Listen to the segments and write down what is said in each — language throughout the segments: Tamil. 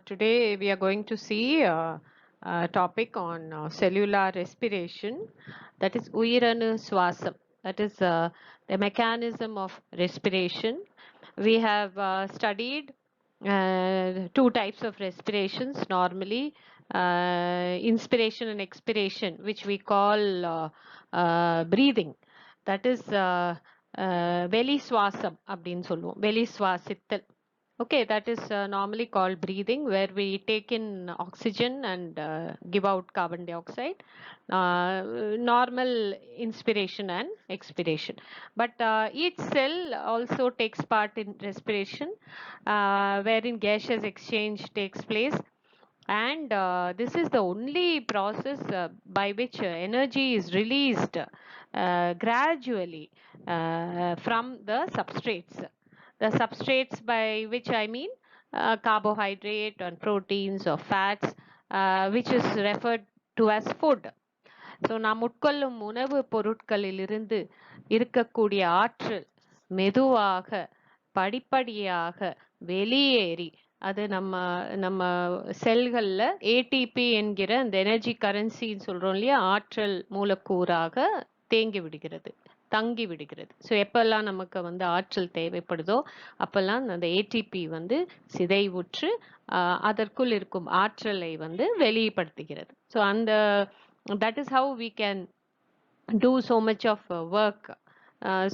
Today we are going to see a topic on cellular respiration, that is Uyiranu Swasam, that is the mechanism of respiration. We have studied two types of respirations normally, inspiration and expiration, which we call breathing. That is வெளி சுவாசம் அப்படின்னு சொல்லுவோம், வெளி சுவாசித்தல். Okay, that is normally called breathing, where we take in oxygen and give out carbon dioxide. Normal inspiration and expiration. But each cell also takes part in respiration, wherein gaseous exchange takes place. And this is the only process by which energy is released gradually from the substrates. The substrates, by which I mean carbohydrate and proteins or fats, which is referred to as food. So நாம் உட்கொள்ளும் உணவு பொருட்களிலிருந்து இருக்கக்கூடிய ஆற்றல் மெதுவாக படிப்படியாக வெளியேறி அது நம்ம நம்ம செல்கள்ல ஏடிபி என்கிற அந்த எனர்ஜி கரன்சின்னு சொல்றோம் இல்லையா, ஆற்றல் மூலக்கூறாக தேங்கி விடுகிறது, தங்கி விடுகிறது. ஸோ எப்பெல்லாம் நமக்கு வந்து ஆற்றல் தேவைப்படுதோ அப்பெல்லாம் அந்த ஏடிபி வந்து சிதைவுற்று அதற்குள் இருக்கும் ஆற்றலை வந்து வெளிப்படுத்துகிறது. ஸோ அந்த that is how we can do so much of work.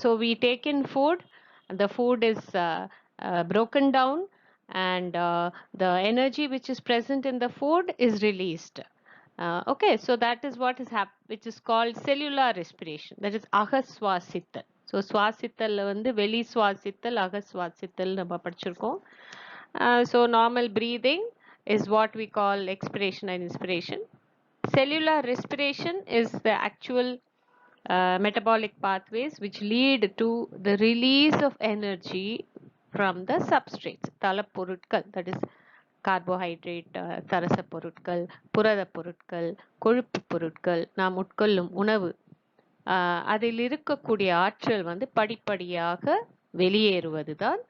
So we take in food, the food is broken down, and the energy which is present in the food is released. Okay, so that is what is which is called cellular respiration, that is அகஸ்வாசித்தல். ஸோ சுவாசித்தல் வந்து வெளி சுவாசித்தல், அகஸ்வாசித்தல் நம்ம படிச்சிருக்கோம். So normal breathing is what we call expiration and inspiration. Cellular respiration is the actual metabolic pathways which lead to the release of energy from the substrates, தலப்பொருட்கள், that is கார்போஹைட்ரேட், தரச பொருட்கள், புரத பொருட்கள், கொழுப்பு பொருட்கள், நாம் உட்கொள்ளும் உணவு, அதில் இருக்கக்கூடிய ஆற்றல் வந்து படிப்படியாக வெளியேறுவதுதான்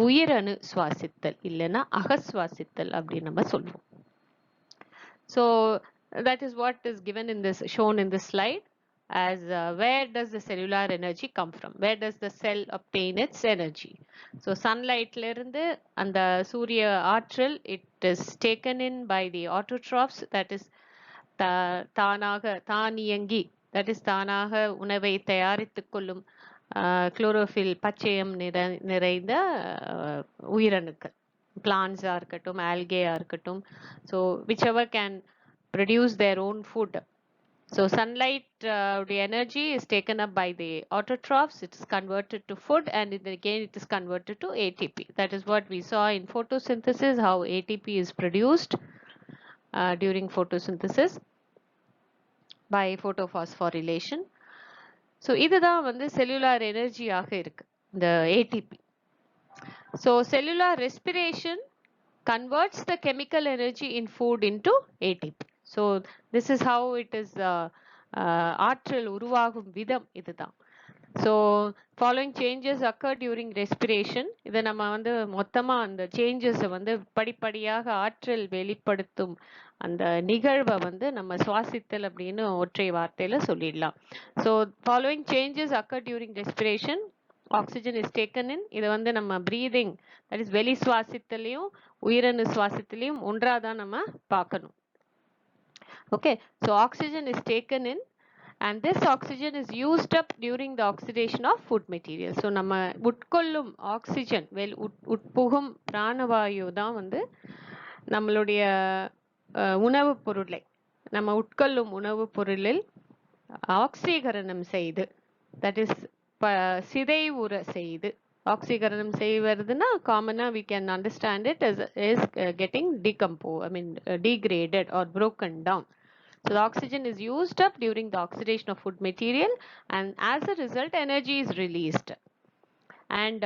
உயிரணு சுவாசித்தல், இல்லைன்னா அகஸ்வாசித்தல் அப்படின்னு நம்ம சொல்லுவோம். So that is what is given in this, shown in this slide, as where does the cellular energy come from, where does the cell obtain its energy. So sunlight la irundhu and surya ஆற்றல், it is taken in by the autotrophs, that is தானாக தானியங்கி, that is தானாக உணவை தயாரித்துக் கொள்ளும் குளோரோஃபில் பச்சையம் நிறைந்த உயிரணுக்கள், பிளான்ஸா இருக்கட்டும், ஆல்கேயா இருக்கட்டும், so whichever can produce their own food. So sunlight, the energy is taken up by the autotrophs, it is converted to food, and again it is converted to ATP. That is what we saw in photosynthesis, how ATP is produced during photosynthesis by photophosphorylation. So இதுதான் வந்து cellular energy ஆக இருக்கு, the ATP. So cellular respiration converts the chemical energy in food into ATP. So this is how it is ஆற்றல் உருவாகும் விதம் இதுதான். So following changes occur during respiration. இதை நம்ம வந்து மொத்தமா அந்த சேஞ்சஸ் வந்து படிப்படியாக ஆற்றல் வெளிப்படுத்தும் அந்த நிகழ்வை வந்து நம்ம சுவாசித்தல் அப்படின்னு ஒற்றை வார்த்தையில சொல்லிடலாம். So following changes occur during respiration, oxygen is taken in. இதை வந்து நம்ம breathing, that is வெளி சுவாசித்தலையும் உயிரணு சுவாசித்தலையும் ஒன்றாதான் நம்ம பார்க்கணும். Okay, so oxygen is taken in, and this oxygen is used up during the oxidation of food material. So நம்ம உட்கொள்ளும் ஆக்சிஜன், உட்புகும் பிராணவாயு தான் வந்து நம்மளுடைய உணவு பொருளை, நம்ம உட்கொள்ளும் உணவு பொருளில் ஆக்சீகரணம் செய்து, தட் இஸ் சிதைவுற செய்து, ஆக்சீகரணம் செய்வதுன்னா காமனா we can understand it as is getting decomposed, I mean degraded or broken down. So the oxygen is used up during the oxidation of food material, and as a result energy is released. And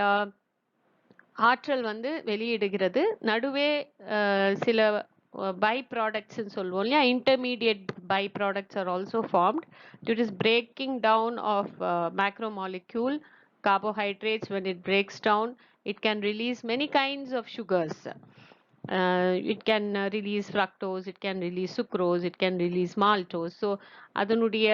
ஆற்றல் வந்து வெளியிடுகிறது. நடுவே சில பை ப்ராடக்ட்ஸ் சொல்லுவோம் இல்லையா, intermediate by products are also formed due to breaking down of macromolecule carbohydrates. When it breaks down, it can release many kinds of sugars. It can release fructose, it can release sucrose, it can release maltose. So அதனுடைய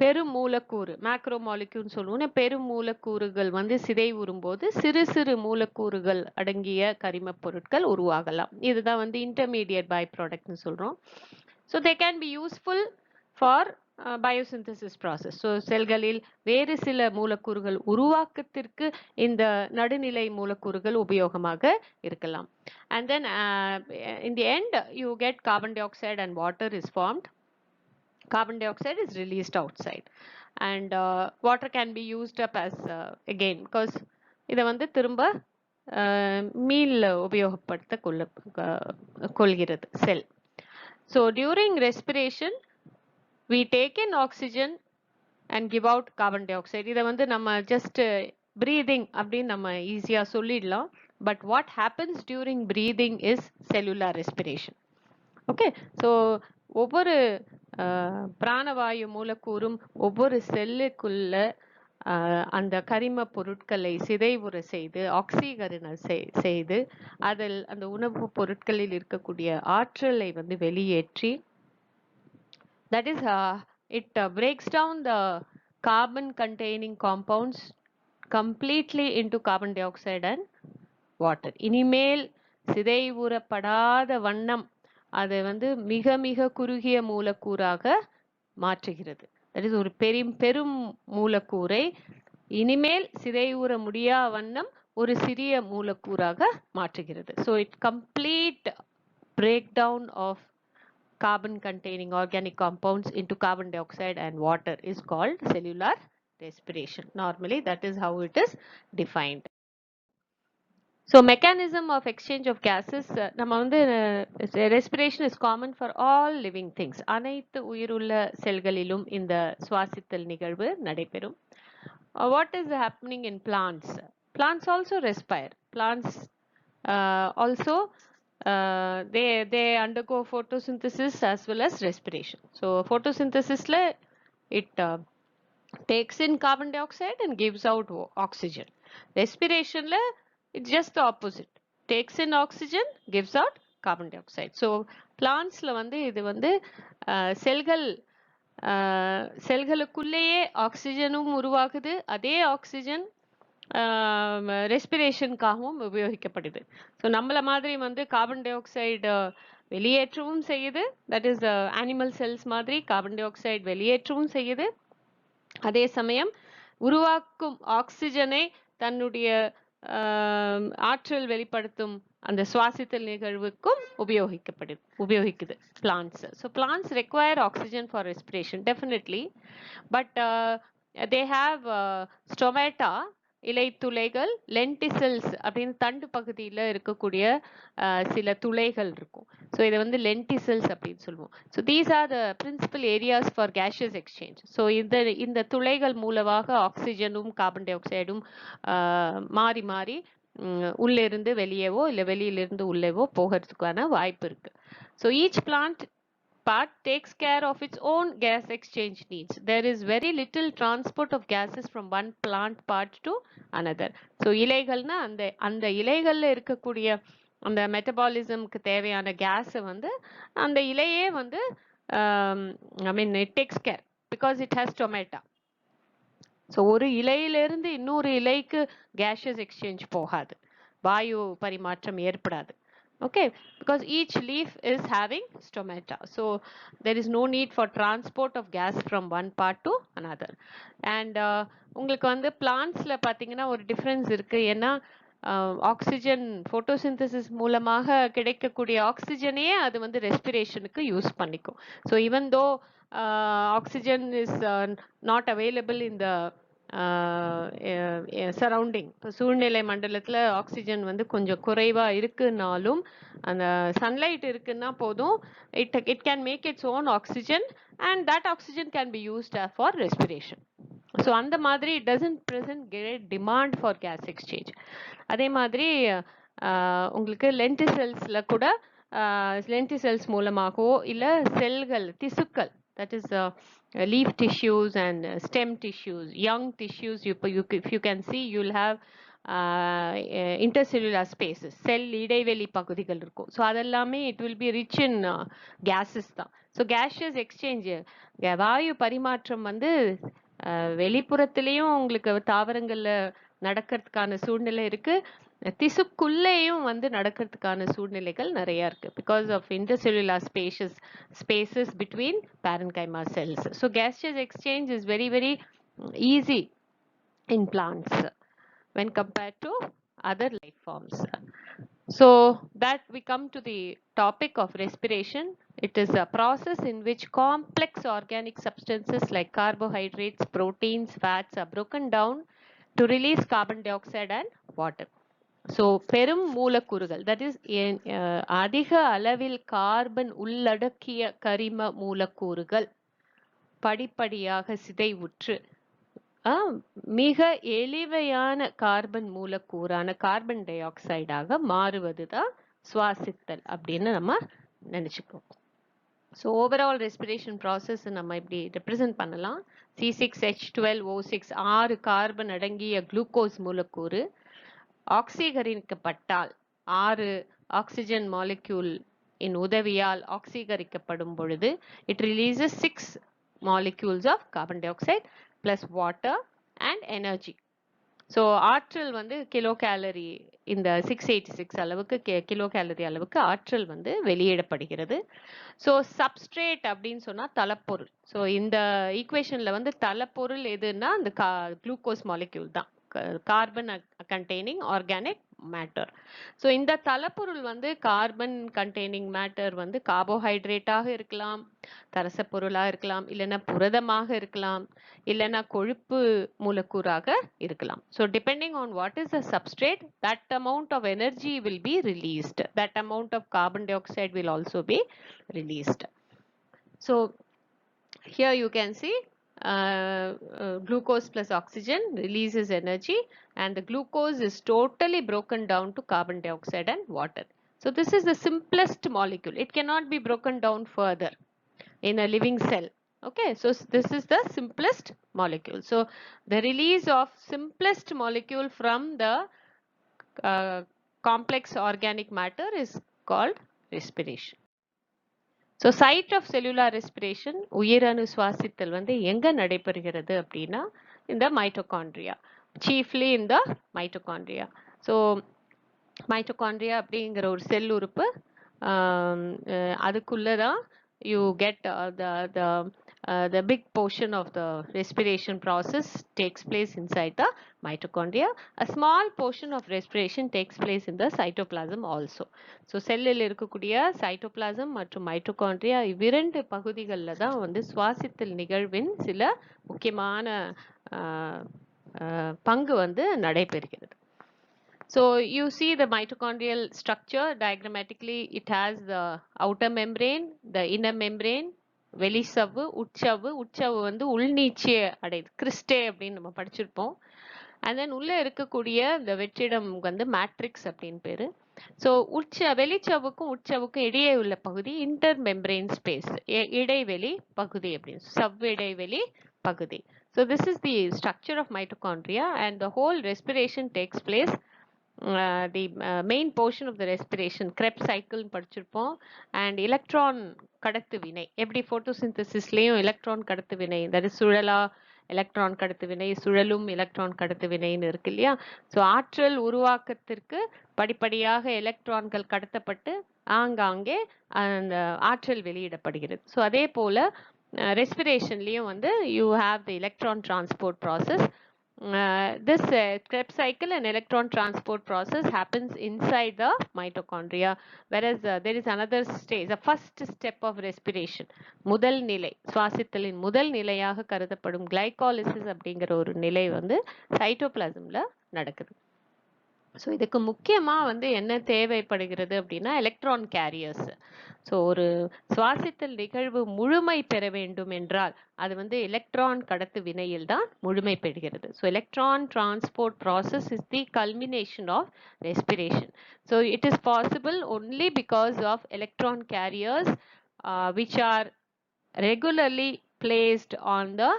பெரும் மூலக்கூறு மேக்ரோ மாலிக்யூல்னு சொல்லுவோம். பெரும் மூலக்கூறுகள் வந்து சிதைவுறும் போது சிறு சிறு மூலக்கூறுகள் அடங்கிய கரிமப் பொருட்கள் உருவாகலாம். இதுதான் வந்து இன்டர்மீடியட் பை ப்ராடக்ட்னு சொல்றோம். So they can be useful for biosynthesis process. So செல்களில் வேறு சில மூலக்கூறுகள் உருவாக்கத்திற்கு இந்த நடுநிலை மூலக்கூறுகள் உபயோகமாக இருக்கலாம். And then in the end you get carbon dioxide and water is formed. Carbon dioxide is released outside and water can be used up as again because இதை வந்து திரும்ப மீள் உபயோகப்படுத்த கொள்கிறது செல். So during respiration we take in oxygen and give out carbon dioxide. இதை வந்து நம்ம just breathing அப்படின்னு நம்ம ஈஸியா சொல்லிடலாம். But what happens during breathing is cellular respiration. Okay, so ஒவ்வொரு பிராணவாயு மூலக்கூறும் ஒவ்வொரு செல்லுக்குள்ள அந்த கரிம பொருட்களை சிதைவுற செய்து ஆக்சிகரணம் செய்து அதில் அந்த உணவுப் பொருட்களில் இருக்கக்கூடிய ஆற்றலை வந்து வெளியேற்றி, that is it breaks down the carbon containing compounds completely into carbon dioxide and water. இனிமேல் சிதைவுறப்படாத வண்ணம் அதை வந்து மிக மிக குறுகிய மூலக்கூறாக மாற்றுகிறது. that is ஒரு பெரும் மூலக்கூறை இனிமேல் சிதைவுற முடியா வண்ணம் ஒரு சிறிய மூலக்கூறாக மாற்றுகிறது. So it complete breakdown of carbon containing organic compounds into carbon dioxide and water is called cellular respiration. Normally that is how it is defined. So mechanism of exchange of gases, நம்ம வந்து respiration is common for all living things. அனைத்து உயிருள்ள செல்களிலும் இந்த சுவாசித்தல் நிகழ்வு நடைபெறும். What is happening in plants? Plants also respire. Plants also they undergo photosynthesis as well as respiration. So photosynthesis la it takes in carbon dioxide and gives out oxygen. Respiration la it's just the opposite. Takes in oxygen, gives out carbon dioxide. So plants la வந்து இது வந்து செல்களுக்குள்ளேயே ஆக்சிஜனும் உருவாகுது, அதே ஆக்சிஜன் ரெஸ்பிரேஷனுக்காகவும் உபயோகிக்கப்படுது. ஸோ நம்மள மாதிரி வந்து கார்பன் டை ஆக்சைடு வெளியேற்றவும் செய்யுது, தட் இஸ் அனிமல் செல்ஸ் மாதிரி கார்பன் டை ஆக்சைடு வெளியேற்றவும் செய்யுது. அதே சமயம் உருவாக்கும் ஆக்சிஜனை தன்னுடைய ஆற்றல் வெளிப்படுத்தும் அந்த சுவாசித்தல் நிகழ்வுக்கும் உபயோகிக்குது plants. So plants require oxygen for respiration definitely, but they have stomata, இலை துளைகள், லென்டிசல்ஸ் அப்படின்னு தண்டு பகுதியில் இருக்கக்கூடிய சில துளைகள் இருக்கும். ஸோ இதை வந்து லென்டிசல்ஸ் அப்படின்னு சொல்லுவோம். So these are the principal areas for gaseous exchange. So இந்த துளைகள் மூலமாக ஆக்சிஜனும் கார்பன் டை ஆக்சைடும் மாறி மாறி உள்ளிருந்து வெளியேவோ இல்லை வெளியிலிருந்து உள்ளேவோ போகிறதுக்கான வாய்ப்பு இருக்கு. So each plant part takes care of its own gas exchange needs. There is very little transport of gases from one plant part to another. So இலைகள்னா அந்த இலைகள்ல இருக்கக்கூடிய அந்த மெட்டபாலிசம்க்கு தேவையான கேஸை வந்து அந்த இலையே வந்து I mean it takes care because it has stomata. So ஒரு இலையிலிருந்து இன்னொரு இலைக்கு gaseous exchange போகாது, வாயு பரிமாற்றம் ஏற்படாது. Okay, because each leaf is having stomata, so there is no need for transport of gas from one part to another. And உங்களுக்கு வந்து பிளான்ட்ஸ்ல பாத்தீங்கன்னா ஒரு டிஃபரன்ஸ் இருக்கு. ஏன்னா ஆக்சிஜன் போட்டோசிந்தசிஸ் மூலமாக கிடைக்கக்கூடிய ஆக்சிஜனையே அது வந்து ரெஸ்பிரேஷனுக்கு யூஸ் பண்ணிக்கும். So even though oxygen is not available in the surrounding, இப்போ சூழ்நிலை மண்டலத்தில் ஆக்சிஜன் வந்து கொஞ்சம் குறைவாக இருக்குன்னாலும் அந்த சன்லைட் இருக்குன்னா போதும், it can make its own oxygen and that oxygen can be used for respiration. So அந்த மாதிரி it doesn't present great demand for gas exchange. அதே மாதிரி உங்களுக்கு லென்டிசெல்ஸில் கூட லென்டிசெல்ஸ் மூலமாகவோ இல்லை செல்கள் திசுக்கள், that is leaf tissues and stem tissues, young tissues, if you can see, you'll have intercellular spaces, செல் இடைவெளி பகுதிகள் இருக்கும். ஸோ அதெல்லாமே it will be rich in gases தான். ஸோ கேஷியஸ் எக்ஸ்சேஞ்ச், வாயு பரிமாற்றம் வந்து வெளிப்புறத்திலையும் உங்களுக்கு தாவரங்கள்ல நடக்கிறதுக்கான சூழ்நிலை இருக்கு, திசுக்குள்ளேயும் வந்து நடக்கிறதுக்கான சூழ்நிலைகள் நிறைய இருக்கு, because of intercellular spaces between parenchyma cells. So gaseous exchange is very very easy in plants when compared to other life forms. So that we come to the topic of respiration. It is a process in which complex organic substances like carbohydrates, proteins, fats are broken down to release carbon dioxide and water. So பெரும் மூலக்கூறுகள், தட் இஸ் அதிக அளவில் கார்பன் உள்ளடக்கிய கரிம மூலக்கூறுகள் படிப்படியாக சிதைவுற்று மிக எளிமையான கார்பன் மூலக்கூறான கார்பன் டை ஆக்சைடாக மாறுவது தான் சுவாசித்தல் அப்படின்னு நம்ம நினைச்சுக்கோம். ஸோ ஓவரால் ரெஸ்பிரேஷன் ப்ராசஸ் நம்ம இப்படி ரெப்ரசன்ட் பண்ணலாம். C6H12O6 6 கார்பன் அடங்கிய குளுக்கோஸ் மூலக்கூறு ஆக்சீகரிக்கப்பட்டால் 6 ஆக்சிஜன் மாலிக்யூல் இன் உதவியால் ஆக்சீகரிக்கப்படும் பொழுது it releases 6 molecules of carbon dioxide plus water and energy. So ஆற்றல் வந்து கிலோ கேலரி, இந்த 686 அளவுக்கு கிலோ கேலரி அளவுக்கு ஆற்றல் வந்து வெளியிடப்படுகிறது. ஸோ சப்ஸ்ட்ரேட் அப்படின்னு சொன்னா தலப்பொருள். ஸோ இந்த ஈக்குவேஷன்ல வந்து தலப்பொருள் எதுன்னா அந்த குளுக்கோஸ் மாலிக்யூல் தான், carbon containing organic matter. So இந்த தலப்பொருள் வந்து கார்பன் கண்டெய்னிங் மேட்டர் வந்து கார்போஹைட்ரேட்டாக இருக்கலாம், தரச பொருளா இருக்கலாம், இல்லைன்னா புரதமாக இருக்கலாம், இல்லைன்னா கொழுப்பு மூலக்கூறாக இருக்கலாம். So depending on what is the substrate, that amount of energy will be released, that amount of carbon dioxide will also be released. So here you can see glucose plus oxygen releases energy, and the glucose is totally broken down to carbon dioxide and water. So this is the simplest molecule. It cannot be broken down further in a living cell. Okay, so this is the simplest molecule. So the release of simplest molecule from the complex organic matter is called respiration. So site of cellular respiration, உயிரணு சுவாசித்தல் வந்து எங்க நடைபெறுகிறது அப்படின்னா இந்த மைட்டோகாண்ட்ரியா, சீஃப்லி இந்த மைட்டோகாண்ட்ரியா. ஸோ மைட்டோகாண்ட்ரியா அப்படிங்கிற ஒரு செல் உறுப்பு, அதுக்குள்ளதான் you get the big portion of the respiration process takes place inside the mitochondria. A small portion of respiration takes place in the cytoplasm also. So செல்லில் இருக்கக்கூடிய சைட்டோபிளாசம் மற்றும் மைட்டோகாண்ட்ரியா இவ்விரண்டு பகுதிகளில் தான் வந்து சுவாசித்தல் நிகழ்வின் சில முக்கியமான பங்கு வந்து நடைபெறுகிறது. So you see the mitochondrial structure diagrammatically. It has the outer membrane, the inner membrane, வெளிச்சவ்வு, உட்சவ்வு. உட்சவ்வு வந்து உள்நீட்சி அடையுது, கிறிஸ்டே அப்படின்னு நம்ம படிச்சிருப்போம். அண்ட் தென் உள்ள இருக்கக்கூடிய இந்த வெற்றிடம் வந்து மேட்ரிக்ஸ் அப்படின்னு பேரு. ஸோ வெளிச்சவ்வுக்கும் உட்சவ்வுக்கும் இடையே உள்ள பகுதி இன்டர் மெம்பரேன் ஸ்பேஸ், இடைவெளி பகுதி அப்படின்னு, சவ் இடைவெளி பகுதி. So this is the structure of mitochondria, and the whole respiration takes place. The main portion of the respiration Krebs cycle படிச்சிருப்போம். and electron கடத்து வினை, எப்படி photosynthesisலயும் electron கடத்து வினை, that is சுழலா எலக்ட்ரான் கடத்து வினை, சுழலும் எலக்ட்ரான் கடத்து வினைன்னு இருக்கு இல்லையா. ஸோ ஆற்றல் உருவாக்கத்திற்கு படிப்படியாக எலக்ட்ரான்கள் கடத்தப்பட்டு ஆங்காங்கே அந்த ஆற்றல் வெளியிடப்படுகிறது. ஸோ அதே போல ரெஸ்பிரேஷன்லயும் வந்து you have the electron transport process. This Krebs cycle and electron transport process happens inside the mitochondria, whereas there is another stage, the first step of respiration, முதல் நிலை, சுவாசித்தலின் முதல் நிலையாக கருதப்படும் glycolysis அப்படிங்கிற ஒரு நிலை வந்து சைட்டோபிளாசம்ல நடக்குது. ஸோ இதுக்கு முக்கியமா வந்து என்ன தேவைப்படுகிறது அப்படின்னா எலக்ட்ரான் கேரியர்ஸ். ஸோ ஒரு சுவாசித்தல் நிகழ்வு முழுமை பெற வேண்டும் என்றால் அது வந்து எலக்ட்ரான் கடத்து வினையில் தான் முழுமை பெறுகிறது. So electron transport process is the culmination of respiration. So it is possible only because of electron carriers which are regularly placed on the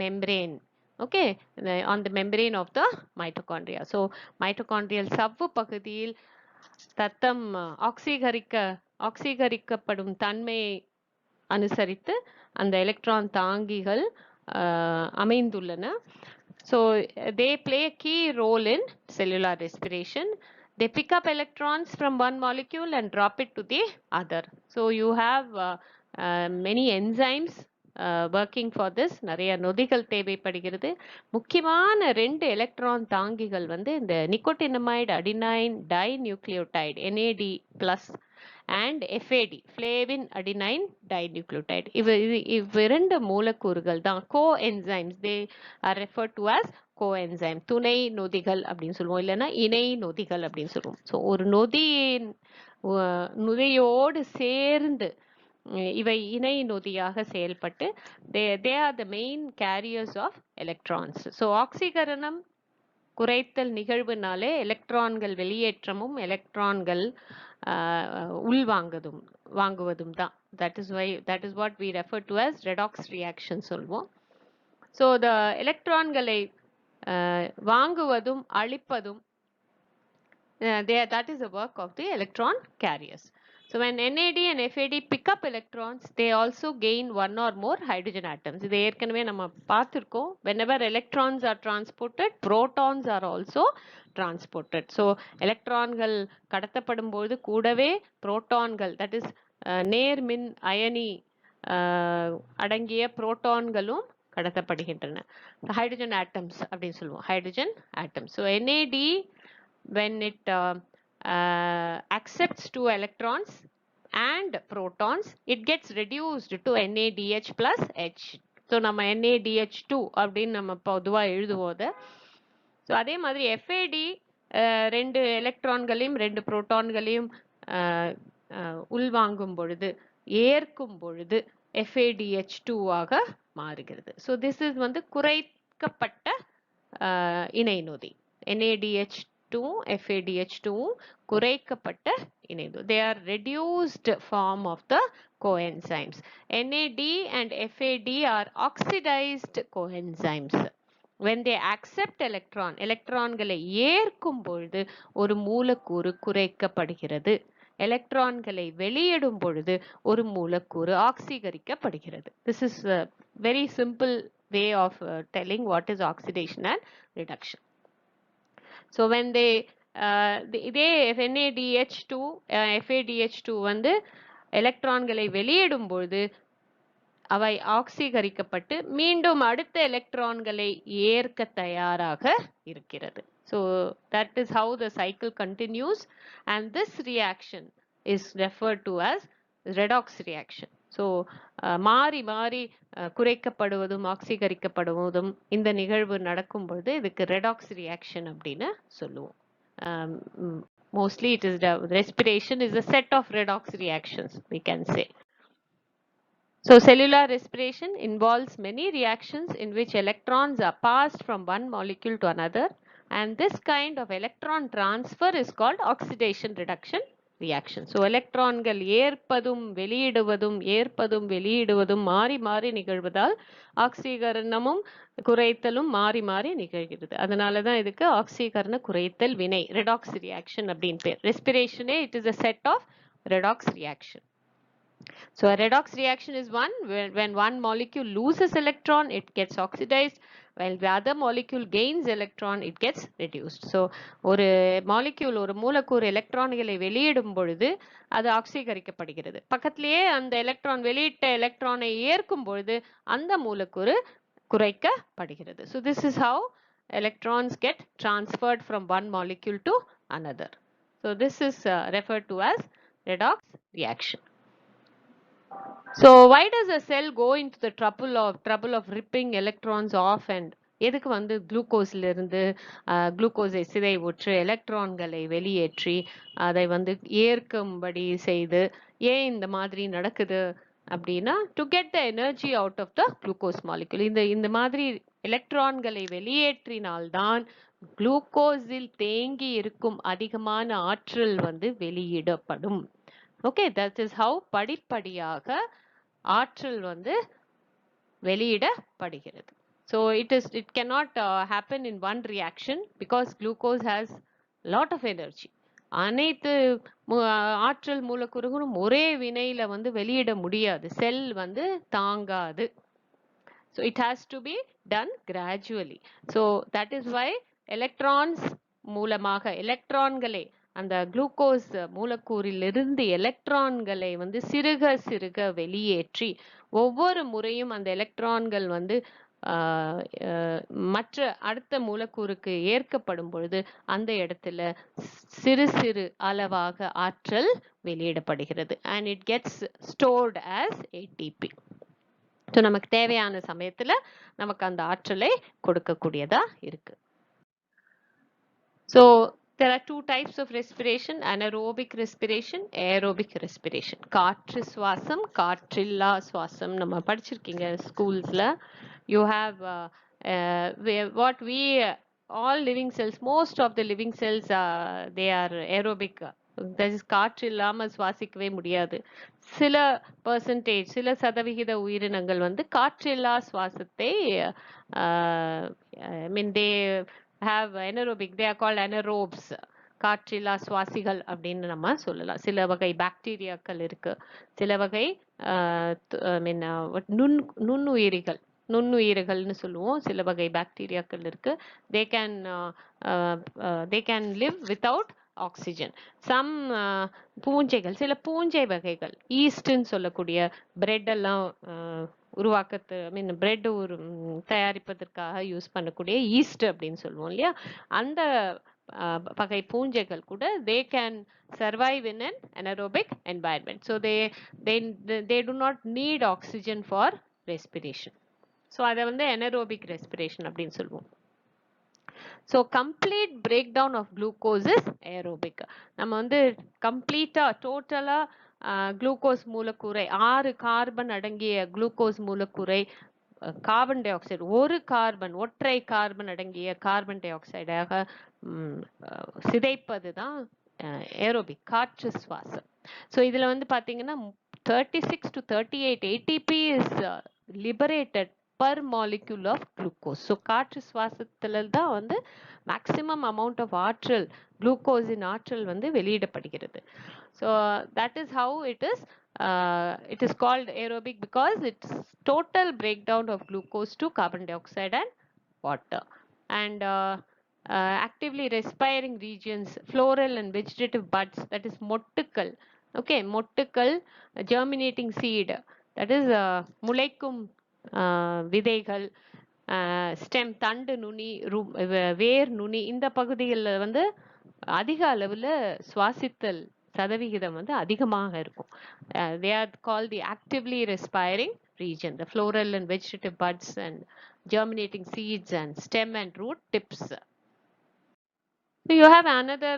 membrane okay, on the membrane of the mitochondria. So mitochondrial சவ்வு பகுதியில் தத்தம் ஆக்சீகரிக்கப்படும் தன்மையை அனுசரித்து அந்த எலக்ட்ரான் தாங்கிகள் அமைந்துள்ளன. So they play a key role in cellular respiration. They pick up electrons from one molecule and drop it to the other. So you have many enzymes working for this. நிறைய நொதிகள் தேவைப்படுகிறது. முக்கியமான 2 எலக்ட்ரான் தாங்கிகள் வந்து இந்த nicotinamide adenine dinucleotide NAD+ and FAD flavin adenine dinucleotide. இவ்விரண்டு மூலக்கூறுகள் தான் coenzymes. They are referred to as coenzyme. துணை நொதிகள் அப்படின்னு சொல்லுவோம், இல்லைன்னா இணை நொதிகள் அப்படின்னு சொல்லுவோம். ஸோ ஒரு நொதியோடு சேர்ந்து இவை இணை நொதியாக செயல்பட்டு they are the main carriers of electrons. So ஆக்சிகரணம் குறைத்தல் நிகழ்வுனாலே எலக்ட்ரான்கள் வெளியேற்றமும் எலக்ட்ரான்கள் வாங்குவதும் தான். that is what we refer to as redox reaction சொல்வோம். So the எலக்ட்ரான்களை வாங்குவதும் அளிப்பதும் that is the work of the electron carriers. So when NAD and FAD pick up electrons, they also gain one or more hydrogen atoms. இது ஏற்கனவே நம்ம பார்த்திருக்கோம். Whenever electrons are transported, protons are also transported. So எலக்ட்ரான்கள் கடத்தப்படும் போது கூடவே புரோட்டான்கள், that is நேர்மின் அயனி அடங்கிய புரோட்டான்களும் கடத்தப்படுகின்றன. ஹைட்ரஜன் ஆட்டம்ஸ் அப்படின்னு சொல்லுவோம், hydrogen atoms. So NAD, when it accepts 2 electrons and protons, it gets reduced to NADH plus H. So நம்ம NADH2 அப்படின்னு நம்ம பொதுவா எழுதுவோம். ஸோ அதே மாதிரி FAD 2 எலக்ட்ரான்களையும் 2 புரோட்டான்களையும் உள்வாங்கும் பொழுது ஏற்கும் பொழுது FADH2 ஆக மாறுகிறது. ஸோ திஸ் இஸ் வந்து குறைக்கப்பட்ட இணை நொதி. NADH2 FADH2 குறைக்கப்பட்ட இணைவு. They are reduced form of the coenzymes. NAD and FAD are oxidized coenzymes. When they accept எலக்ட்ரான்களை ஏற்கும் பொழுது ஒரு மூலக்கூறு குறைக்கப்படுகிறது. எலக்ட்ரான்களை வெளியிடும் பொழுது ஒரு மூலக்கூறு ஆக்சீகரிக்கப்படுகிறது. This is a very simple way of telling what is oxidation and reduction. So when they இதே NADH2 FADH2 வந்து எலக்ட்ரான்களை வெளியிடும் பொழுது அவை ஆக்சீகரிக்கப்பட்டு மீண்டும் அடுத்த எலக்ட்ரான்களை ஏற்க தயாராக இருக்கிறது. So that is how the cycle continues, and this reaction is referred to as redox reaction. So மாறி மாறி குறைக்கப்படுவதும் ஆக்சீகரிக்கப்படுவதும் இந்த நிகழ்வு நடக்கும் பொழுது இதுக்கு ரெடாக்ஸ் ரியாக்ஷன் அப்படின்னு சொல்லுவோம். Mostly it is the respiration is a set of redox reactions, we can say. So cellular respiration involves many reactions in which electrons are passed from one molecule to another, and this kind of electron transfer is called oxidation reduction reaction. So எலக்ட்ரான்கள் ஏற்பதும் வெளியிடுவதும் மாறி மாறி நிகழ்வதால் ஆக்சீகரணமும் குறைத்தலும் மாறி மாறி நிகழ்கிறது. அதனால தான் இதுக்கு ஆக்சீகரண குறைத்தல் வினை ரெடாக்ஸ் ரியாக்ஷன் அப்படின்னு பேர். ரெஸ்பிரேஷனே it is a set of redox reaction. So a redox reaction is one when one molecule loses electron, it gets oxidized, while the other molecule gains electron, it gets reduced. So ஒரு மூலக்கூறு எலக்ட்ரான்களை வெளியிடும் பொழுது அது ஆக்சீகரிக்கப்படுகிறது. பக்கத்திலேயே அந்த எலக்ட்ரான் வெளியிட்ட எலக்ட்ரானை ஏற்கும் பொழுது அந்த மூலக்கூறு குறைக்கப்படுகிறது. So this is how electrons get transferred from one molecule to another. So this is referred to as redox reaction. So why does a cell go into the trouble of ripping electrons off and எதுக்கு வந்து குளுக்கோஸ்ல இருந்து குளுக்கோஸை சிதைவுற்று எலக்ட்ரான்களை வெளியேற்றி அதை வந்து ஏற்கும்படி செய்து ஏன் இந்த மாதிரி நடக்குது அப்படின்னா to get the energy out of the glucose molecule. இந்த மாதிரி எலக்ட்ரான்களை வெளியேற்றினால்தான் குளுக்கோஸில் தேங்கி இருக்கும் அதிகமான ஆற்றல் வந்து வெளியிடப்படும். ஓகே, தட் இஸ் ஹவு படிப்படியாக ஆற்றல் வந்து வெளியிடப்படுகிறது. So it cannot happen in one reaction because glucose has lot of energy. அனைத்து ஆற்றல் மூலக்கூறுகளும் ஒரே வினையில வந்து வெளியிட முடியாது, செல் வந்து தாங்காது. So it has to be done gradually. So that is why electrons மூலமாக எலக்ட்ரான்களை அந்த குளுக்கோஸ் மூலக்கூறிலிருந்து எலக்ட்ரான்களை வந்து சிறுக சிறுக வெளியேற்றி ஒவ்வொரு முறையும் அந்த எலக்ட்ரான்கள் வந்து மற்ற அடுத்த மூலக்கூறுக்கு ஏற்கப்படும் பொழுது அந்த இடத்துல சிறு சிறு அளவாக ஆற்றல் வெளியிடப்படுகிறது and it gets stored as ATP. So நமக்கு தேவையான சமயத்துல நமக்கு அந்த ஆற்றலை கொடுக்கக்கூடியதா இருக்கு. So there are two types of respiration: anaerobic respiration, aerobic respiration. காற்று சுவாசம், காற்றில்லா சுவாசம். நம்ம படிச்சிருக்கீங்க ஸ்கூல்ஸ்ல. You have what we all living cells, most of the living cells, they are aerobic. That is காற்று இல்லாம சுவாசிக்கவே முடியாது. சில பெர்சன்டேஜ், சில சதவிகித உயிரினங்கள் வந்து காற்றில்லா சுவாசத்தை I mean they have anaerobic, they are called anaerobes. காற்றில்லா சுவாசிகள் அப்படின்னு நம்ம சொல்லலாம். சில வகை பாக்டீரியாக்கள் இருக்கு, சில வகை நுண்ணுயிரிகள், நுண்ணுயிர்கள்னு சொல்லுவோம். சில வகை பாக்டீரியாக்கள் இருக்கு. they can live without oxygen. Some பூஞ்சைகள், சில பூஞ்சை வகைகள், ஈஸ்ட்ன்னு சொல்லக்கூடிய பிரெட் எல்லாம் உருவாக்கத்து மீன் பிரெட் தயாரிப்பதற்காக யூஸ் பண்ணக்கூடிய ஈஸ்ட் அப்படின்னு சொல்லுவோம் இல்லையா, அந்த வகை பூஞ்சைகள் கூட they can survive in an anaerobic environment. So they do not need oxygen for respiration. So அதை வந்து anaerobic respiration அப்படின்னு சொல்லுவோம். So complete breakdown of glucose is aerobic. நம்ம வந்து கம்ப்ளீட்டா டோட்டலா குளுக்கோஸ் மூலக்கூறை, 6 கார்பன் அடங்கிய குளுக்கோஸ் மூலக்கூறை கார்பன் டை ஆக்சைடு, ஒரு கார்பன், ஒற்றை கார்பன் அடங்கிய கார்பன் டை ஆக்சைடாக சிதைப்பது தான் ஏரோபிக், காற்று சுவாசம். ஸோ இதுல வந்து பாத்தீங்கன்னா 36 to 38 ATP is liberated per molecule of glucose. So காற்று சுவாசத்துல தான் வந்து maximum amount of ஆற்றல், குளுக்கோஸின் ஆற்றல் வந்து வெளியிடப்படுகிறது. So that is how it is called aerobic, because it's total breakdown of glucose to carbon dioxide and water. And actively respiring regions, floral and vegetative buds, that is மொட்டுக்கள். Okay, மொட்டுக்கள், germinating seed, that is முளைக்கும் விதைகள், ஸ்டெம், தண்டு நுனி, வேர் நுனி, இந்த பகுதிகளில் வந்து அதிக அளவுல சுவாசித்தல் சதவிகிதம் வந்து அதிகமாக இருக்கும். They are called the actively respiring region, the floral and vegetative buds and germinating seeds and stem and root tips. So you have another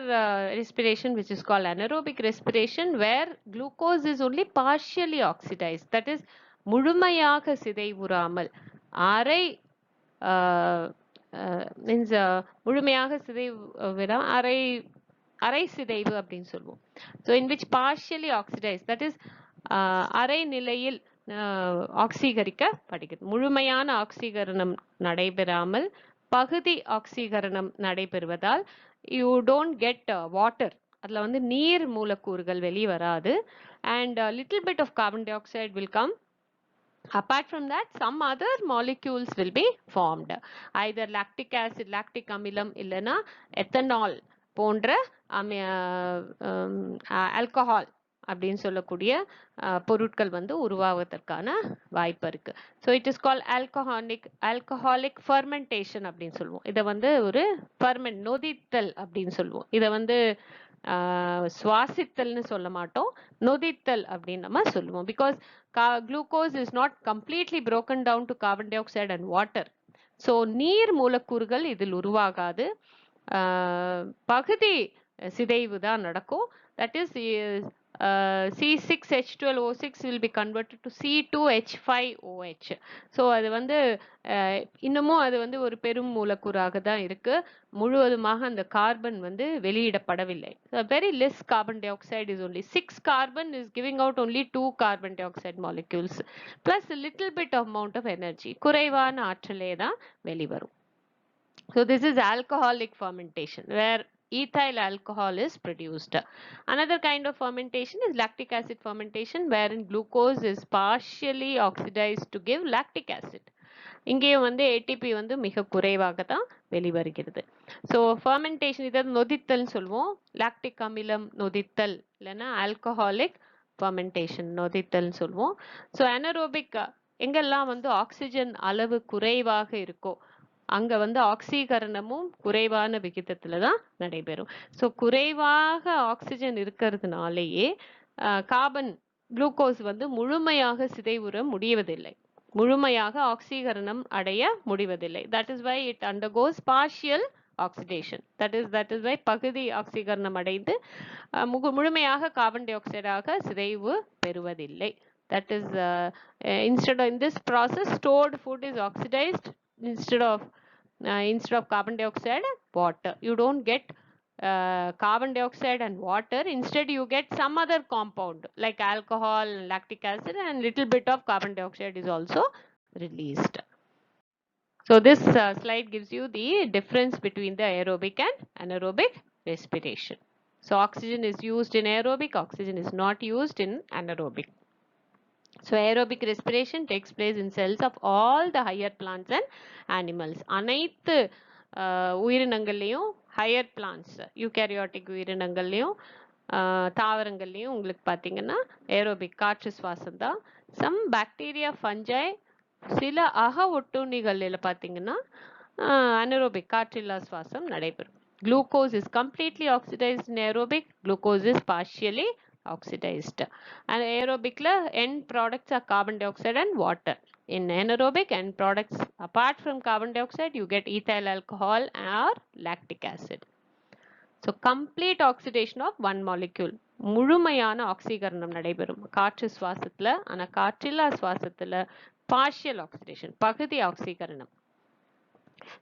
respiration which is called anaerobic respiration, where glucose is only partially oxidized, that is முழுமையாக சிதைவுறாமல், அரை மீன்ஸ் முழுமையாக சிதைவு, அரை சிதைவு அப்படின்னு சொல்லுவோம். So in which partially oxidise, that is அரை நிலையில் ஆக்சீகரிக்கப்படுகிறது. முழுமையான ஆக்சீகரணம் நடைபெறாமல் பகுதி ஆக்சீகரணம் நடைபெறுவதால் யூ டோன்ட் கெட் வாட்டர், அதில் வந்து நீர் மூலக்கூறுகள் வெளிவராது, and a little bit of carbon dioxide will come. Apart from that, some other molecules will be formed, either lactic acid, lactic அமிலம், இல்லைன்னா ethanol போன்ற ஆல்கஹால் அப்படின்னு சொல்லக்கூடிய பொருட்கள் வந்து உருவாவதற்கான வாய்ப்பு இருக்கு. So it is call alcoholic fermentation அப்படின்னு சொல்லுவோம். இதை வந்து ஒரு நொதித்தல் அப்படின்னு சொல்லுவோம். இதை வந்து சுவாசித்தல்னு சொல்ல மாட்டோம், நொதித்தல் அப்படின்னு நம்ம சொல்லுவோம். Because glucose is not completely broken down to carbon dioxide and water. So நீர் மூலக்கூறுகள் இதில் உருவாகாது, பகுதி சிதைவு தான் நடக்கும். That is C6H12O6 will be converted to C2H5OH. So அது வந்து இன்னமும் அது வந்து ஒரு பெரும் மூலக்கூறாக தான் இருக்கு. முழுவதுமாக அந்த கார்பன் வந்து வெளியிடப்படவில்லை. Very less carbon dioxide is only 6 carbon is giving out only 2 carbon dioxide molecules plus a little bit of amount of energy. குறைவான ஆற்றலே தான் வெளிவரும். So this is alcoholic fermentation where ethyl alcohol is produced. Another kind of fermentation is lactic acid fermentation wherein glucose is partially oxidized to give lactic acid. இங்கேயும் வந்து ATP வந்து மிக குறைவாக தான் வெளிவருகிறது. ஸோ ஃபர்மெண்டேஷன் இதை நொதித்தல் சொல்லுவோம். லாக்டிக் அமிலம் நொதித்தல் இல்லைன்னா ஆல்கஹாலிக் ஃபர்மெண்டேஷன் நொதித்தல் சொல்லுவோம். ஸோ அனரோபிக் எங்கெல்லாம் வந்து ஆக்சிஜன் அளவு குறைவாக இருக்கோ அங்க வந்து ஆக்சீகரணமும் குறைவான விகிதத்துல தான் நடைபெறும். ஸோ குறைவாக ஆக்சிஜன் இருக்கிறதுனாலேயே கார்பன் குளுக்கோஸ் வந்து முழுமையாக சிதைவுற முடிவதில்லை, முழுமையாக ஆக்சீகரணம் அடைய முடிவதில்லை. That is why it undergoes partial oxidation. That is why பகுதி ஆக்சீகரணம் அடைந்து முழுமையாக கார்பன் டை ஆக்சைடாக சிதைவு பெறுவதில்லை. That is instead of in this process stored food is oxidized instead of carbon dioxide and water. You don't get carbon dioxide and water. Instead you get some other compound like alcohol, lactic acid, and little bit of carbon dioxide is also released. So this slide gives you the difference between the aerobic and anaerobic respiration. So oxygen is used in aerobic, oxygen is not used in anaerobic. So aerobic respiration takes place in cells of all the higher plants and animals. அனைத்து உயிரினங்கள்லையும் higher plants, eukaryotic உயிரினங்கள்லையும் தாவரங்கள்லையும் உங்களுக்கு பார்த்தீங்கன்னா aerobic காற்று சுவாசம் தான். Some bacteria, fungi, சில அக ஒட்டுண்ணிகளில் பார்த்தீங்கன்னா anaerobic காற்றில்லா சுவாசம் நடைபெறும். Glucose is completely oxidized in aerobic. Glucose is partially oxidized. And aerobic end products are carbon dioxide and water. In anaerobic end products apart from carbon dioxide you get ethyl alcohol or lactic acid. So complete oxidation of one molecule. முழுமையான ஆக்சீகரணம் நடைபெறும் காற்று சுவாசத்துல. ஆனா காற்றில்லா சுவாசத்துல partial oxidation, பகுதி ஆக்சீகரணம்.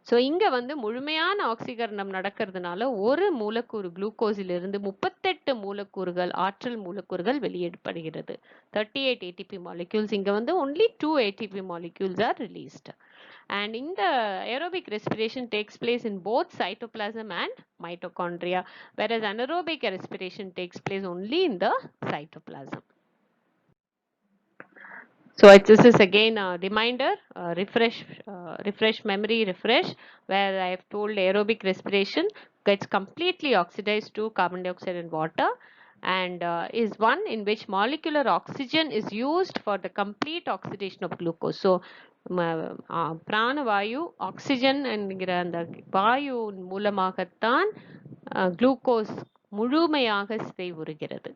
ஸோ இங்க வந்து முழுமையான ஆக்சீகரணம் நடக்கிறதுனால ஒரு மூலக்கூறு குளுக்கோஸில் இருந்து 38 மூலக்கூறுகள் ஆற்றல் மூலக்கூறுகள் வெளியிடப்படுகிறது. 38 ATP molecules. இங்க வந்து only 2 ATP molecules are released. And in the aerobic respiration takes place in both cytoplasm and mitochondria, whereas anaerobic respiration takes place only in the cytoplasm. So this is again a reminder, refresh memory, where I have told aerobic respiration gets completely oxidized to carbon dioxide and water, and is one in which molecular oxygen is used for the complete oxidation of glucose. So பிராணவாயு ஆக்சிஜன் என்கிற அந்த வாயு மூலமாகத்தான் குளுக்கோஸ் முழுமையாக சிதைவுறுகிறது.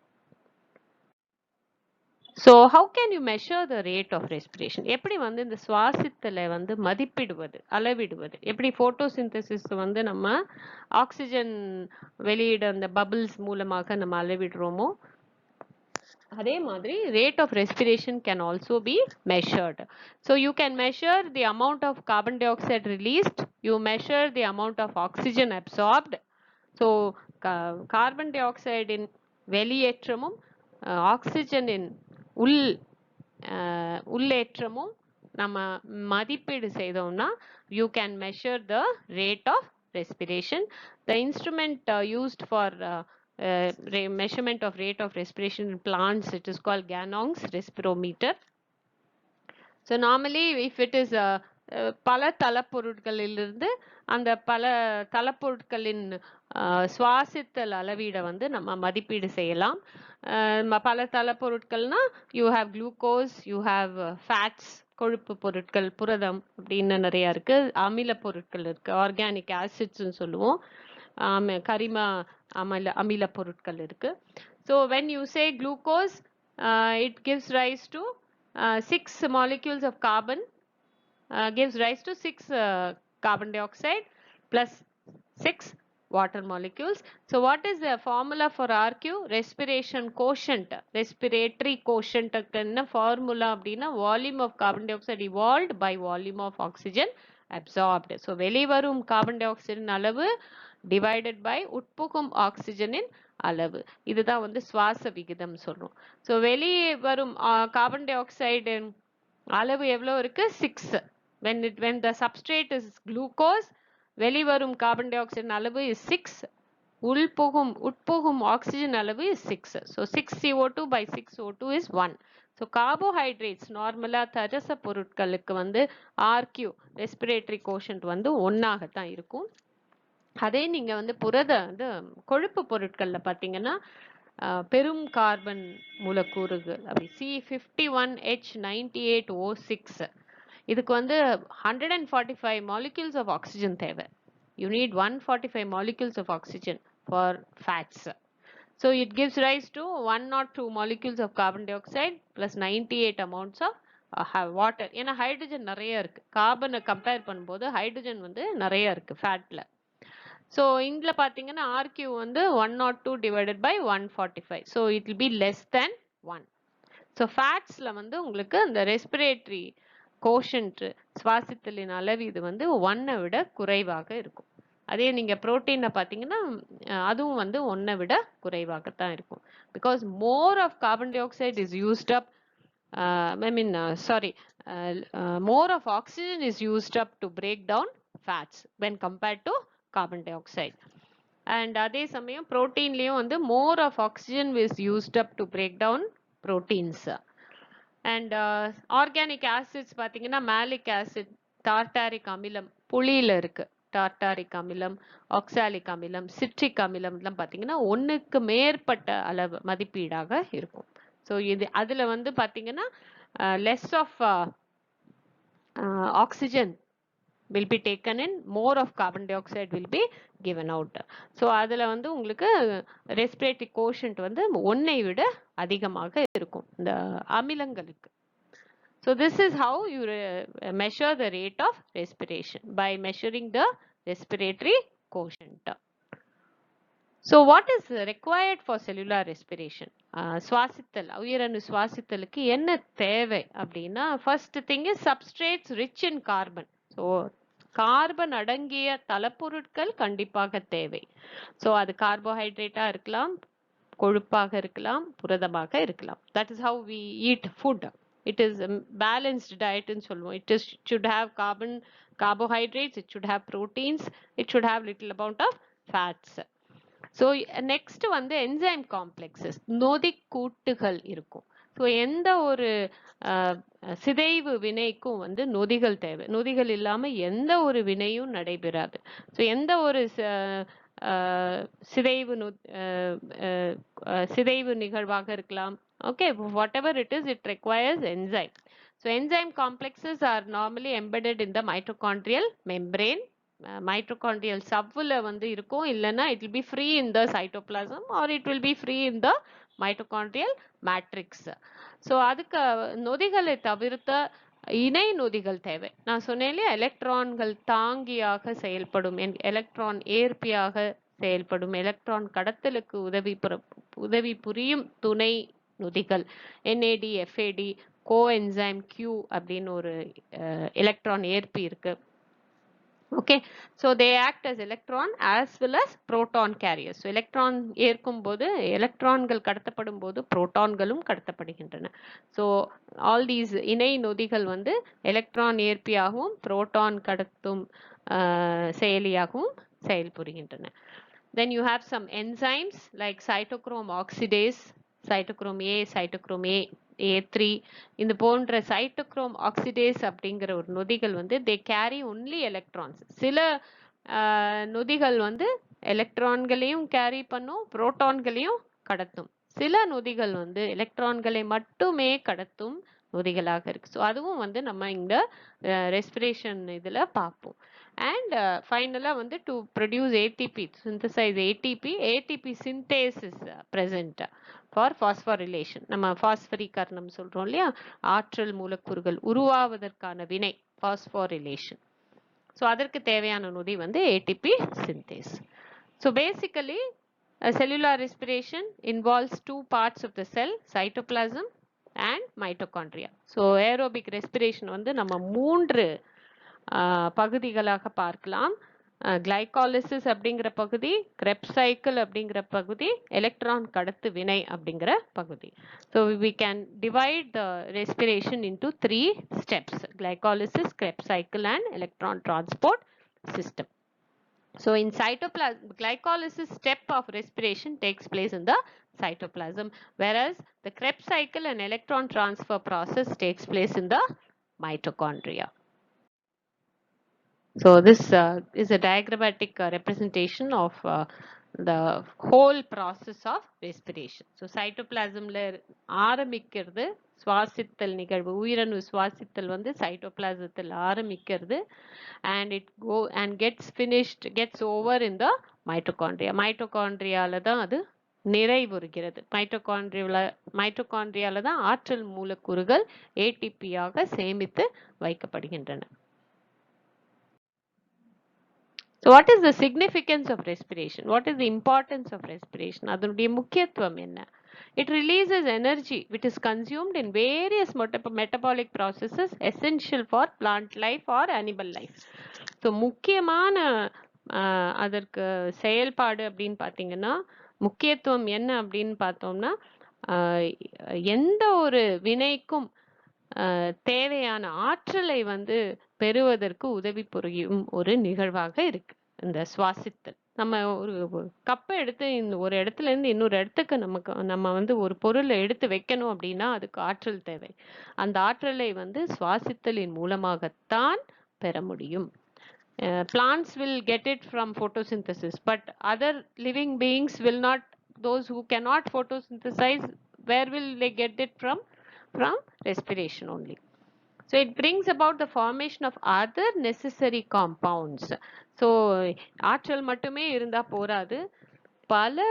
So how can you measure the rate of respiration? எப்படி வந்து இந்த சுவாசித்தலை வந்து மதிப்பிடுவது, அளவிடுவது? எப்படி photosynthesis வந்து நம்ம ஆக்சிஜன் வெளியிட அந்த bubbles மூலமாக நம்ம அளவிடுறோமோ அதே மாதிரி rate of respiration can also be measured. So you can measure the amount of carbon dioxide released, you measure the amount of oxygen absorbed. So carbon dioxide in வெளியேற்றமும் ஆக்சிஜனின் உள்ளேற்றமும் நம்ம மதிப்பீடு செய்தோம்னா you can measure the rate of respiration. The instrument used for measurement of rate of respiration in plants, it is called Ganong's respirometer. So normally if it is பல தளப்பொருட்களிலிருந்து அந்த பல தளப்பொருட்களின் சுவாசித்தல் அளவீடை வந்து நம்ம மதிப்பீடு செய்யலாம். பல தளப்பொருட்கள்னா you have glucose, you have fats, கொழுப்பு பொருட்கள், புரதம் அப்படின்னு நிறைய இருக்கு. அமில பொருட்கள் இருக்கு, ஆர்கானிக் ஆசிட்ஸ்ன்னு சொல்லுவோம், கரிம அமில பொருட்கள் இருக்கு. So when you say glucose, it gives rise to 6 molecules of carbon, gives rise to 6 carbon dioxide plus 6 water molecules. So what is the formula for RQ? Respiration quotient. Respiratory quotient என்ன formula அப்படின்னா volume of carbon dioxide evolved by volume of oxygen absorbed. So வெளிவரும் கார்பன் டை ஆக்சைடின் அளவு divided by உட்புகும் ஆக்சிஜனின் அளவு. இதுதான் வந்து சுவாச விகிதம் சொல்றோம். So வெளியே வரும் கார்பன் டை ஆக்சைடு அளவு எவ்வளவு இருக்கு? 6. When the substrate is glucose, வெளிவரும் கார்பன் டை ஆக்சைடின் அளவு is 6. உட்புகும் ஆக்சிஜன் அளவு is 6. So 6 CO2 by 6 O2 is 1. So carbohydrates நார்மலா தரச பொருட்களுக்கு வந்து RQ respiratory quotient வந்து 1 ஆகத்தான் இருக்கும். அதே நீங்க வந்து வந்து கொழுப்பு பொருட்கள்ல பாத்தீங்கன்னா பெரும் கார்பன் மூலக்கூறுகள் அப்படி C51H98O6 இதுக்கு வந்து 145 molecules of oxygen தேவை. You need 145 molecules of oxygen for fats. So it gives rise to 102 molecules of carbon dioxide plus 98 amounts of water. ஏன்னா ஹைட்ரஜன் நிறைய இருக்கு. கார்பனை கம்பேர் பண்ணும்போது ஹைட்ரஜன் வந்து நிறைய இருக்கு ஃபேட்ல. So இங்க பாத்தீங்கன்னா RQ வந்து 102 divided by 145. So it will be less than 1. So fatsல வந்து உங்களுக்கு அந்த respiratory quotient சுவாசித்தலின் அளவு இது வந்து 1 விட குறைவாக இருக்கும். அதே நீங்க புரோட்டீன்ல பாத்தீங்கன்னா அதுவும் வந்து 1 விட குறைவாகத்தான் இருக்கும். Because more of carbon dioxide is used up more of oxygen is used up to break down fats when compared to carbon dioxide. And அதே சமயம் புரோட்டீன்லயும் வந்து more of oxygen is used up to break down proteins. And organic acids பாத்தீங்கன்னா malic acid, tartaric அமிலம் புளியில இருக்கு. டார்டாரிக் அமிலம், ஆக்சாலிக் அமிலம், சிட்ரிக் அமிலம் எல்லாம் பாத்தீங்கன்னா 1க்கு மேற்பட்ட அளவு மதிப்பீடாக இருக்கும். ஸோ இது அதுல வந்து பாத்தீங்கன்னா less of oxygen will be taken in, more of carbon dioxide will be given out. So அதுல வந்து உங்களுக்கு respiratory quotient வந்து 1ஐ விட அதிகமாக இருக்கும் இந்த அமிலங்களுக்கு. So this is how you measure the rate of respiration, by measuring the respiratory quotient. So what is required for cellular respiration? சுவாசித்தல் உயிரணு சுவாசித்தலுக்கு என்ன தேவை அப்படின்னா first thing is substrates rich in carbon. So carbon அடங்கிய தலப்பொருட்கள் கண்டிப்பாக தேவை. So அது கார்போஹைட்ரேட்டா இருக்கலாம், கொழுப்பாக இருக்கலாம், புரதமாக இருக்கலாம். That is how we eat food. It is a balanced diet ன்னு சொல்லுவோம். It should have carbohydrates, it should have proteins, it should have little amount of fats. So next வந்து enzyme complexes, நொதிக்கூட்டுகள் இருக்கும். ஸோ எந்த ஒரு சிதைவு வினைக்கும் வந்து நொதிகள் தேவை. நொதிகள் இல்லாம எந்த ஒரு வினையும் நடைபெறாது. ஸோ எந்த ஒரு சிதைவு நிகழ்வாக இருக்கலாம். Okay, whatever it is, it requires enzyme. So enzyme complexes are normally embedded in the mitochondrial membrane. Mitochondrial subல வந்து இருக்கும், இல்லைன்னா it will be free in the cytoplasm or it will be free in the mitochondrial matrix. So அதுக்கு நொதிகளை தவிர்த்த இணை நொதிகள் தேவை. நான் சொன்னேன் எலக்ட்ரான்கள் தாங்கியாக செயல்படும், எலக்ட்ரான் ஏற்பியாக செயல்படும், எலக்ட்ரான் கடத்தலுக்கு உதவி புரியும் துணை நொதிகள் NAD, FAD, coenzyme Q அப்படின்னு ஒரு எலக்ட்ரான் ஏற்பி இருக்கு. Okay, so they act as electron as well as proton carriers. So electron ஏற்கும் போது எலக்ட்ரான்கள் கடத்தப்படும் போது புரோட்டான்களும் கடத்தப்படுகின்றன. So all these இணை நொதிகள் வந்து எலக்ட்ரான் ஏற்பியாகவும் புரோட்டான் கடத்தும் செயலியாகவும் செயல்புரிகின்றன. Then you have some enzymes like cytochrome oxidase, cytochrome A, cytochrome A3. இந்த போன்ற cytochrome oxidase அப்படிங்கிற ஒரு நொதிகள் வந்து they carry only electrons. சில நொதிகள் வந்து எலக்ட்ரான்களையும் கேரி பண்ணும், புரோட்டான்களையும் கடத்தும். சில நொதிகள் வந்து எலக்ட்ரான்களை மட்டுமே கடத்தும் நொதிகளாக இருக்கு. ஸோ அதுவும் வந்து நம்ம இந்த ரெஸ்பிரேஷன் இதுல பார்ப்போம். And finally வந்து to produce ATP, synthesize ATP synthase is present for phosphorylation. நம்ம பாஸ்பரிகரணம் சொல்றோம் இல்லையா, ஆற்றல் மூலக்கூறுகள் உருவாவதற்கான வினை phosphorylation. ஸோ அதற்கு தேவையான நொதி வந்து ATP synthase. So basically, cellular respiration involves two parts of the cell, cytoplasm and mitochondria. So aerobic respiration வந்து நம்ம மூன்று பகுதிகளாக பார்க்கலாம். கிளைகாலிசிஸ் அப்படிங்கிற பகுதி, கிரெப்ஸ் சைக்கிள் அப்படிங்கிற பகுதி, எலக்ட்ரான் கடத்து வினை அப்படிங்கிற பகுதி. So we can divide the respiration into three steps: glycolysis, Krebs cycle and electron transport system. So in cytoplasm, glycolysis step of respiration takes place in the cytoplasm, whereas the Krebs cycle and electron transfer process takes place in the mitochondria. So this is a diagrammatic representation of the whole process of respiration. So cytoplasm ஆரம்பிக்கிறது சுவாசித்தல் நிகழ்வு, உயிரணு சுவாசித்தல் வந்து சைட்டோபிளாசத்தில் ஆரம்பிக்கிறது, and it go and gets over in the mitochondria. மைட்டோகாண்ட்ரியால தான் அது நிறைவுறுகிறது. மைட்டோகாண்ட்ரியால தான் ஆற்றல் மூலக்கூறுகள் ஏடிபியாக சேமித்து வைக்கப்படுகின்றன. So what is the significance of respiration? What is the importance of respiration? அதனுடைய முக்கியத்துவம் என்ன? It releases energy which is consumed in various metabolic processes essential for plant life or animal life. So முக்கியமான அதற்கு செயல்பாடு அப்படின்னு பார்த்தீங்கன்னா, முக்கியத்துவம் என்ன அப்படின்னு பார்த்தோம்னா, எந்த ஒரு வினைக்கும் தேவையான ஆற்றலை வந்து பெறுவதற்கு உதவி புரியும் ஒரு நிகழ்வாக இருக்கு இந்த சுவாசித்தல். நம்ம ஒரு கப்பை எடுத்து இந்த ஒரு இடத்துல இருந்து இன்னொரு இடத்துக்கு நம்ம வந்து ஒரு பொருளை எடுத்து வைக்கணும் அப்படின்னா அதுக்கு ஆற்றல் தேவை. அந்த ஆற்றலை வந்து சுவாசித்தலின் மூலமாகத்தான் பெற முடியும். Plants will get it from photosynthesis, but other living beings will not. Those who cannot photosynthesize, where will they get it from? From respiration only. So it brings about the formation of other necessary compounds. So ஆற்றல் மட்டுமே இருந்தா போராது, பல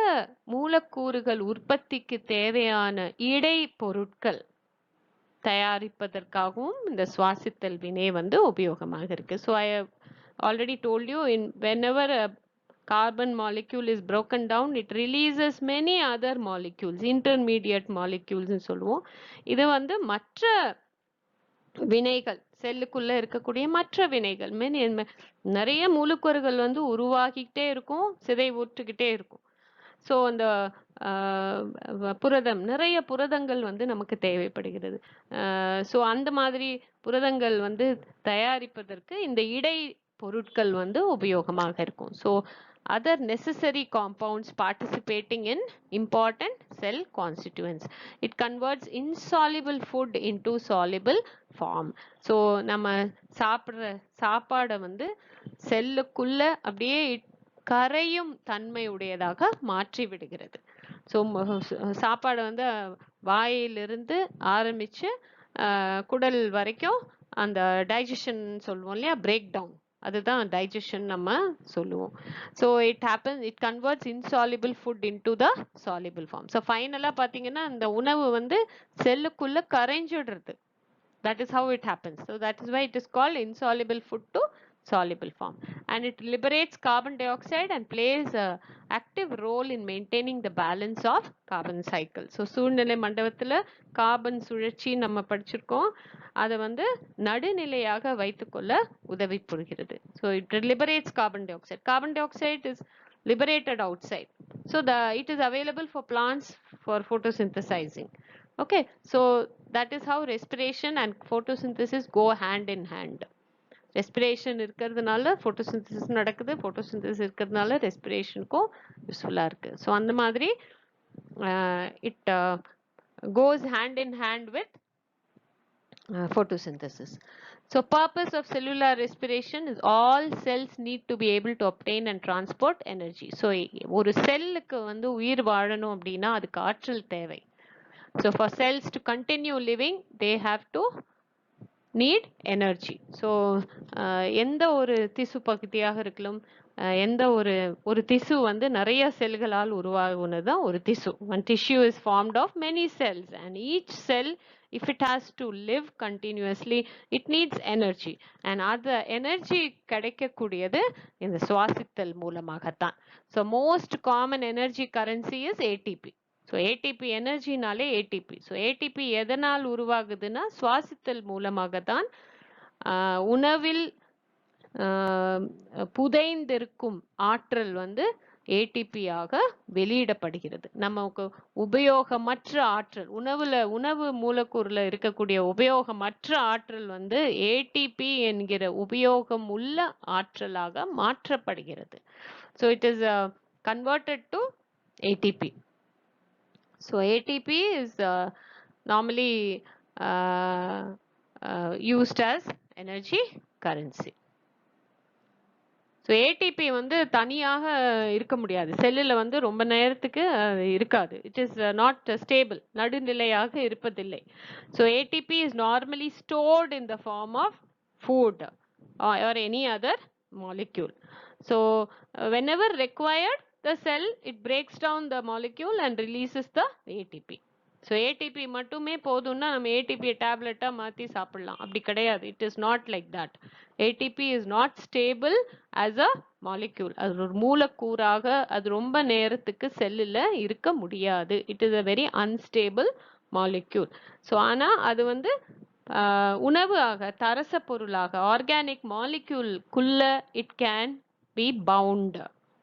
மூலக்கூறுகள் உற்பத்திக்கு தேவையான இடை பொருட்கள் தயாரிப்பதற்காகவும் இந்த சுவாசித்தல் வினை வந்து உபயோகமாக இருக்கு. So I have already told you, whenever a carbon molecule is broken down, it releases many other molecules, intermediate molecules ன்னு சொல்லுவோம். இது வந்து மற்ற வினைகள், செல்லுக்குள்ள இருக்கக்கூடிய மற்ற வினைகள், நிறைய மூலக்கூறுகள் வந்து உருவாகிக்கிட்டே இருக்கும், சிதைவுற்றுக்கிட்டே இருக்கும். ஸோ அந்த புரதம், நிறைய புரதங்கள் வந்து நமக்கு தேவைப்படுகிறது. ஸோ அந்த மாதிரி புரதங்கள் வந்து தயாரிப்பதற்கு இந்த இடை பொருட்கள் வந்து உபயோகமாக இருக்கும். So other necessary compounds participating in important cell constituents. It converts insoluble food into soluble form. So நம்ம சாப்பிடுற சாப்பாடை வந்து செல்லுக்குள்ள அப்படியே கரையும் தன்மை உடையதாக மாற்றி விடுகிறது. ஸோ சாப்பாடை வந்து வாயிலிருந்து ஆரம்பிச்சு குடல் வரைக்கும் அந்த டைஜஷன் சொல்லுவோம் இல்லையா, பிரேக் டவுன், அதுதான் டைஜஷன் நம்ம சொல்லுவோம். So it converts insoluble food into the soluble form. So ஃபைனலாக பார்த்தீங்கன்னா இந்த உணவு வந்து செல்லுக்குள்ள கரைஞ்சிடுறது. That is how it happens. So that is why it is called insoluble food to soluble form, and it liberates carbon dioxide and plays a active role in maintaining the balance of carbon cycle. So சூழ்நிலை மண்டலத்துல கார்பன் சுழற்சி நம்ம படிச்சிருக்கோம், அதை வந்து நடுநிலையாக வைத்துக்கொள்ள உதவி புரிகிறது. So it liberates carbon dioxide. Carbon dioxide is liberated outside, so it is available for plants for photosynthesizing. Okay, so that is how respiration and photosynthesis go hand in hand. Respiration இருக்கிறதுனால photosynthesis நடக்குது, photosynthesis இருக்கிறதுனால respirationக்கும் யூஸ்ஃபுல்லா இருக்கு. ஸோ அந்த மாதிரி it goes hand in hand with photosynthesis. So purpose of cellular respiration is all cells need to be able to obtain and transport energy. So ஒரு செல்லுக்கு வந்து உயிர் வாழணும் அப்படின்னா அதுக்கு ஆற்றல் தேவை. So for cells to continue living, they have to need energy. So எந்த ஒரு திசு பகுதியாக இருக்கலாம், எந்த ஒரு திசு வந்து நிறைய செல்களால் உருவாகுனது தான் ஒரு திசு. One tissue is formed of many cells and each cell, if it has to live continuously, it needs energy, and அந்த எனர்ஜி கிடைக்கக்கூடியது இந்த சுவாசித்தல் மூலமாகத்தான். So most common energy currency is ATP. So ATP எனர்ஜினாலே ஏடிபி. ஸோ ஏடிபி எதனால் உருவாகுதுன்னா சுவாசித்தல் மூலமாக தான். உணவில் புதைந்திருக்கும் ஆற்றல் வந்து ஏடிபியாக வெளியிடப்படுகிறது. நமக்கு உபயோகமற்ற ஆற்றல், உணவு மூலக்கூறுல இருக்கக்கூடிய உபயோகமற்ற ஆற்றல் வந்து ஏடிபி என்கிற உபயோகம் உள்ள ஆற்றலாக மாற்றப்படுகிறது. So it is converted to ATP. So ATP is normally used as energy currency. So ATP வந்து தனியாக இருக்க முடியாது. செல்லில் வந்து ரொம்ப நேரத்துக்கு இருக்காது. இட் இஸ் நாட் ஸ்டேபிள், நடுநிலையாக இருப்பதில்லை. So ATP is normally stored in the form of food or any other molecule. So whenever required, the cell, it breaks down the molecule and releases the ATP. So ATP மட்டுமே போதும்னா நம்ம ஏடிபியை டேப்லெட்டாக மாற்றி சாப்பிடலாம். அப்படி கிடையாது. It is not like that. ATP is not stable as a molecule. அது ஒரு மூலக்கூறாக அது ரொம்ப நேரத்துக்கு செல்லில் இருக்க முடியாது. It is a very unstable molecule. So ஆனால் அது வந்து உணவு ஆக, தரச பொருளாக, ஆர்கானிக் மாலிக்யூல்குள்ள it can be bound.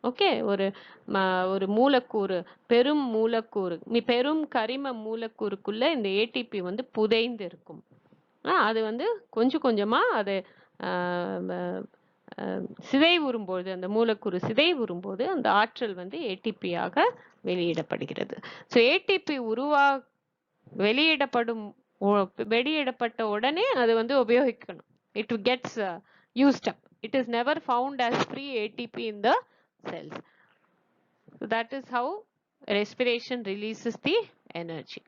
Okay, ஒரு மூலக்கூறு, பெரும் மூலக்கூறு, பெரும் கரிம மூலக்கூறுக்குள்ள இந்த ஏடிபி வந்து புதைந்து இருக்கும். அது வந்து கொஞ்சம் கொஞ்சமா அது சிதைவுறும்போது, அந்த மூலக்கூறு சிதைவுறும்போது அந்த ஆற்றல் வந்து ஏடிபியாக வெளியிடப்படுகிறது. ஸோ ஏடிபி வெளியிடப்பட்ட உடனே அது வந்து உபயோகிக்கணும். It gets used up. It is never found as free ATP in the cells. So that is how respiration releases the energy.